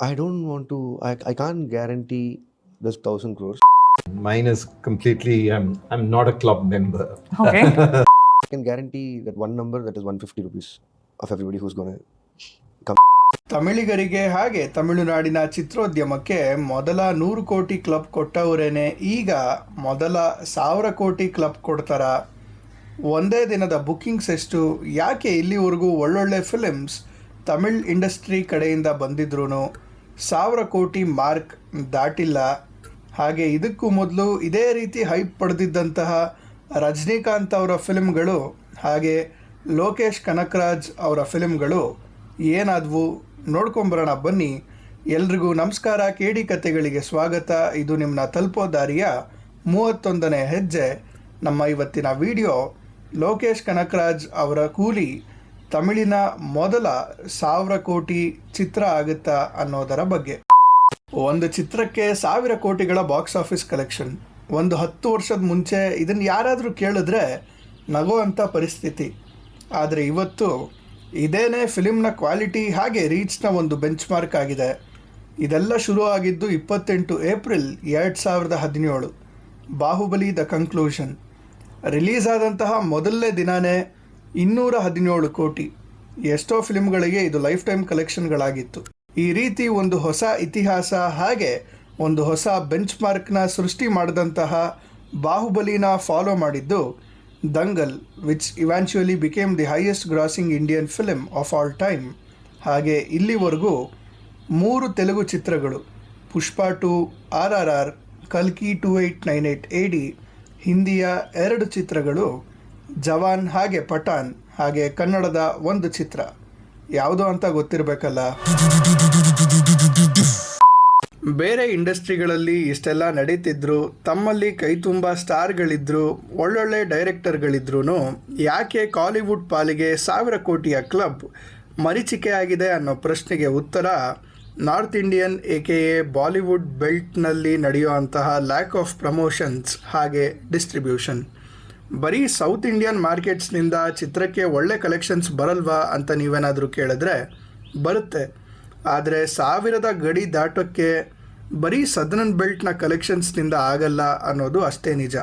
I don't want to. I can't guarantee this 1,000 crores. Mine is completely. I'm not a club member. Okay. I can guarantee that one number, that is 150 rupees of everybody who's gonna come. ತಮಿಳಿಗರಿಗೆ ಹಾಗೆ ತಮಿಳುನಾಡಿನ ಚಿತ್ರೋದ್ಯಮಕ್ಕೆ ಮೊದಲ 100 ಕೋಟಿ club ಕೊಟ್ಟವರೇನೆ ಈಗ ಮೊದಲ 1000 ಕೋಟಿ club ಕೊಡ್ತಾರ. ಒಂದೇ ದಿನದ ಬುಕ್ಕಿಂಗ್ಸ್ ಎಷ್ಟು, ಯಾಕೆ ಇಲ್ಲಿವರೆಗೂ ಒಳ್ಳೊಳ್ಳೆ ಫಿಲ್ಮ್ಸ್ ತಮಿಳ್ ಇಂಡಸ್ಟ್ರಿ ಕಡೆಯಿಂದ ಬಂದಿದ್ರೂ 1000 ಕೋಟಿ ಮಾರ್ಕ್ ದಾಟಿಲ್ಲ. ಹಾಗೆ ಇದಕ್ಕೂ ಮೊದಲು ಇದೇ ರೀತಿ ಹೈಪ್ ಪಡೆದಿದ್ದಂತಹ ರಜನಿಕಾಂತ್ ಅವರ ಫಿಲ್ಮ್ಗಳು ಹಾಗೆ ಲೋಕೇಶ್ ಕನಕರಾಜ್ ಅವರ ಫಿಲ್ಮ್ಗಳು ಏನಾದವು ನೋಡ್ಕೊಂಬರೋಣ ಬನ್ನಿ. ಎಲ್ರಿಗೂ ನಮಸ್ಕಾರ. ಕೇಡಿ ಕತೆಗಳಿಗೆ ಸ್ವಾಗತ. ಇದು ನಿಮ್ಮನ್ನ ತಲುಪೋ ದಾರಿಯ 31ನೇ ಹೆಜ್ಜೆ. ನಮ್ಮ ಇವತ್ತಿನ ವಿಡಿಯೋ ಲೋಕೇಶ್ ಕನಕರಾಜ್ ಅವರ ಕೂಲಿ ತಮಿಳಿನ ಮೊದಲ 1000 ಕೋಟಿ ಚಿತ್ರ ಆಗುತ್ತಾ ಅನ್ನೋದರ ಬಗ್ಗೆ. ಒಂದು ಚಿತ್ರಕ್ಕೆ 1000 ಕೋಟಿಗಳ ಬಾಕ್ಸ್ ಆಫೀಸ್ ಕಲೆಕ್ಷನ್. ಒಂದು 10 ವರ್ಷದ ಮುಂಚೆ ಇದನ್ನು ಯಾರಾದರೂ ಕೇಳಿದ್ರೆ ನಗೋ ಅಂಥ ಪರಿಸ್ಥಿತಿ. ಆದರೆ ಇವತ್ತು ಇದೇನೇ ಫಿಲಿಮ್ನ ಕ್ವಾಲಿಟಿ ಹಾಗೆ ರೀಚ್ನ ಒಂದು ಬೆಂಚ್ ಮಾರ್ಕ್ ಆಗಿದೆ. ಇದೆಲ್ಲ ಶುರು ಆಗಿದ್ದು 28 April 2017. Baahubali the conclusion release ಆದಂತಹ ಮೊದಲನೇ ದಿನಾನೇ 217 ಕೋಟಿ. ಎಷ್ಟೋ ಫಿಲ್ಮ್ಗಳಿಗೆ ಇದು ಲೈಫ್ ಟೈಮ್ ಕಲೆಕ್ಷನ್ಗಳಾಗಿತ್ತು. ಈ ರೀತಿ ಒಂದು ಹೊಸ ಇತಿಹಾಸ ಹಾಗೆ ಒಂದು ಹೊಸ ಬೆಂಚ್ ಮಾರ್ಕ್ನ ಸೃಷ್ಟಿ ಮಾಡಿದಂತಹ ಬಾಹುಬಲಿನ ಫಾಲೋ ಮಾಡಿದ್ದು Dangal, which eventually became the highest grossing Indian film of all time. ಹಾಗೆ ಇಲ್ಲಿವರೆಗೂ 3 ತೆಲುಗು ಚಿತ್ರಗಳು, ಪುಷ್ಪ 2, RRR, ಕಲ್ಕಿ 2898 AD, ಹಿಂದಿಯ 2 ಚಿತ್ರಗಳು ಜವಾನ್ ಹಾಗೆ ಪಠಾನ್, ಹಾಗೆ ಕನ್ನಡದ 1 ಚಿತ್ರ. ಯಾವುದೋ ಅಂತ ಗೊತ್ತಿರಬೇಕಲ್ಲ. ಬೇರೆ ಇಂಡಸ್ಟ್ರಿಗಳಲ್ಲಿ ಇಷ್ಟೆಲ್ಲ ನಡೀತಿದ್ರು, ತಮ್ಮಲ್ಲಿ ಕೈ ತುಂಬ ಸ್ಟಾರ್ಗಳಿದ್ರು, ಒಳ್ಳೊಳ್ಳೆ ಡೈರೆಕ್ಟರ್ಗಳಿದ್ರೂ ಯಾಕೆ ಕಾಲಿವುಡ್ ಪಾಲಿಗೆ 1000 ಕೋಟಿಯ ಕ್ಲಬ್ ಮರೀಚಿಕೆಯಾಗಿದೆ ಅನ್ನೋ ಪ್ರಶ್ನೆಗೆ ಉತ್ತರ ನಾರ್ತ್ ಇಂಡಿಯನ್ ಎ ಬಾಲಿವುಡ್ ಬೆಲ್ಟ್ನಲ್ಲಿ ನಡೆಯುವಂತಹ ಲ್ಯಾಕ್ ಆಫ್ ಪ್ರಮೋಷನ್ಸ್ ಹಾಗೆ ಡಿಸ್ಟ್ರಿಬ್ಯೂಷನ್. ಬರೀ ಸೌತ್ ಇಂಡಿಯನ್ ಮಾರ್ಕೆಟ್ಸ್ನಿಂದ ಚಿತ್ರಕ್ಕೆ ಒಳ್ಳೆ ಕಲೆಕ್ಷನ್ಸ್ ಬರಲ್ವಾ ಅಂತ ನೀವೇನಾದರೂ ಕೇಳಿದ್ರೆ ಬರುತ್ತೆ. ಆದರೆ 1000 ಗಡಿ ದಾಟೋಕ್ಕೆ ಬರೀ ಸದರ್ನ್ ಬೆಲ್ಟ್ನ ಕಲೆಕ್ಷನ್ಸ್ನಿಂದ ಆಗಲ್ಲ ಅನ್ನೋದು ಅಷ್ಟೇ ನಿಜ.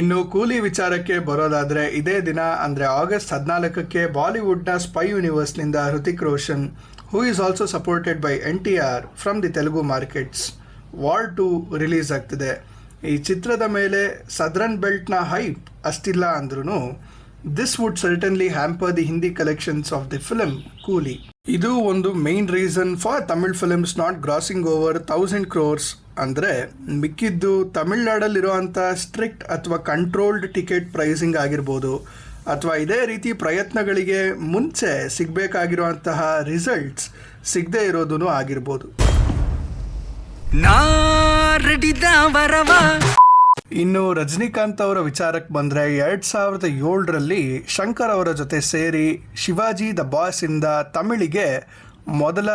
ಇನ್ನು ಕೂಲಿ ವಿಚಾರಕ್ಕೆ ಬರೋದಾದರೆ ಇದೇ ದಿನ ಅಂದರೆ ಆಗಸ್ಟ್ 14ಕ್ಕೆ ಬಾಲಿವುಡ್ನ ಸ್ಪೈ ಯೂನಿವರ್ಸ್ನಿಂದ Hrithik Roshan, who is also supported by NTR from the Telugu markets, War 2 release ಆಗ್ತಿದೆ. ಈ ಚಿತ್ರದ ಮೇಲೆ ಸದರ್ನ್ ಬೆಲ್ಟ್ನ ಹೈಪ್ ಅಷ್ಟಿಲ್ಲ ಅಂದ್ರೂ this would certainly hamper the Hindi collections of the film Coolie. ಇದು ಒಂದು main reason for Tamil films not grossing over 1000 crores. ಅಂದರೆ ಮಿಕ್ಕಿದ್ದು ತಮಿಳ್ನಾಡಲ್ಲಿರುವಂಥ ಸ್ಟ್ರಿಕ್ಟ್ ಅಥವಾ ಕಂಟ್ರೋಲ್ಡ್ ಟಿಕೆಟ್ ಪ್ರೈಸಿಂಗ್ ಆಗಿರ್ಬೋದು, ಅಥವಾ ಇದೇ ರೀತಿ ಪ್ರಯತ್ನಗಳಿಗೆ ಮುಂಚೆ ಸಿಗಬೇಕಾಗಿರುವಂತಹ ರಿಸಲ್ಟ್ಸ್ ಸಿಗದೇ ಇರೋದೂ ಆಗಿರ್ಬೋದು. ಇನ್ನು ರಜನಿಕಾಂತ್ ಅವರ ವಿಚಾರಕ್ಕೆ ಬಂದರೆ 2007ರಲ್ಲಿ ಶಂಕರ್ ಅವರ ಜೊತೆ ಸೇರಿ ಶಿವಾಜಿ ದ ಬಾಸ್ ಇಂದ ತಮಿಳಿಗೆ ಮೊದಲ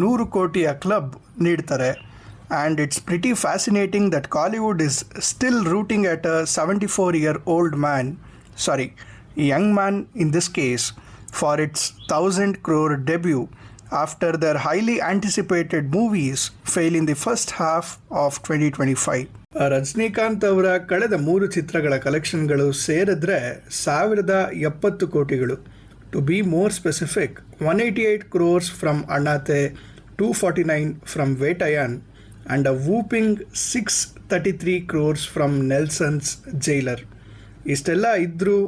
100 ಕೋಟಿಯ ಕ್ಲಬ್ ನೀಡ್ತಾರೆ. And it's pretty fascinating that Kollywood is still rooting at a 74-year-old man, young man in this case, for it's 1000 crore debut after their highly anticipated movies fail in the first half of 2025. Rajinikanth ಅವರ ಕಳೆದ 3 ಚಿತ್ರಗಳ ಕಲೆಕ್ಷನ್ಗಳು ಸೇರಿದ್ರೆ 1070 ಕೋಟಿಗಳು. To be more specific, 188 crores from Annaatthe, 249 from Vettaiyan and a whooping 633 crores from Nelson's Jailer. ಇಷ್ಟೆಲ್ಲ ಇದ್ದರೂ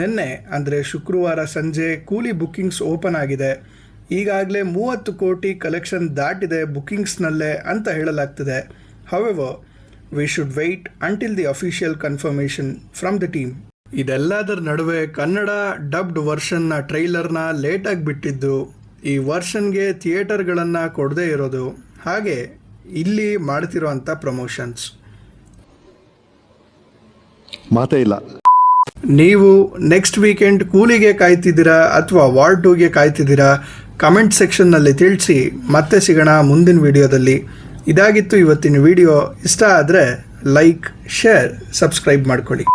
ನಿನ್ನೆ ಅಂದರೆ ಶುಕ್ರವಾರ ಸಂಜೆ ಕೂಲಿ ಬುಕ್ಕಿಂಗ್ಸ್ ಓಪನ್ ಆಗಿದೆ. ಈಗಾಗಲೇ 30 ಕೋಟಿ ಕಲೆಕ್ಷನ್ ದಾಟಿದೆ ಬುಕ್ಕಿಂಗ್ಸ್ನಲ್ಲೇ ಅಂತ ಹೇಳಲಾಗ್ತಿದೆ. However, we should wait until the official confirmation from the team. ಇದೆಲ್ಲದರ ನಡುವೆ ಕನ್ನಡ ಡಬ್ಡ್ ವರ್ಷನ್ನ ಟ್ರೈಲರ್ನ ಲೇಟಾಗಿ ಬಿಟ್ಟಿದ್ದು, ಈ ವರ್ಷನ್ಗೆ ಥಿಯೇಟರ್ಗಳನ್ನು ಕೊಡದೇ ಇರೋದು, ಹಾಗೆ ಇಲ್ಲಿ ಮಾಡ್ತಿರೋಂಥ ಪ್ರಮೋಷನ್ಸ್ ಮಾತೇ ಇಲ್ಲ. ನೀವು ನೆಕ್ಸ್ಟ್ ವೀಕೆಂಡ್ ಕೂಲಿಗೆ ಕಾಯ್ತಿದ್ದೀರಾ ಅಥವಾ ವಾರ್ 2ಗೆ ಕಾಯ್ತಿದ್ದೀರಾ? ಕಮೆಂಟ್ ಸೆಕ್ಷನ್ನಲ್ಲಿ ತಿಳಿಸಿ. ಮತ್ತೆ ಸಿಗೋಣ ಮುಂದಿನ ವಿಡಿಯೋದಲ್ಲಿ. ಇದಾಗಿತ್ತು ಇವತ್ತಿನ ವಿಡಿಯೋ. ಇಷ್ಟ ಆದರೆ ಲೈಕ್, ಶೇರ್, ಸಬ್ಸ್ಕ್ರೈಬ್ ಮಾಡ್ಕೊಳ್ಳಿ.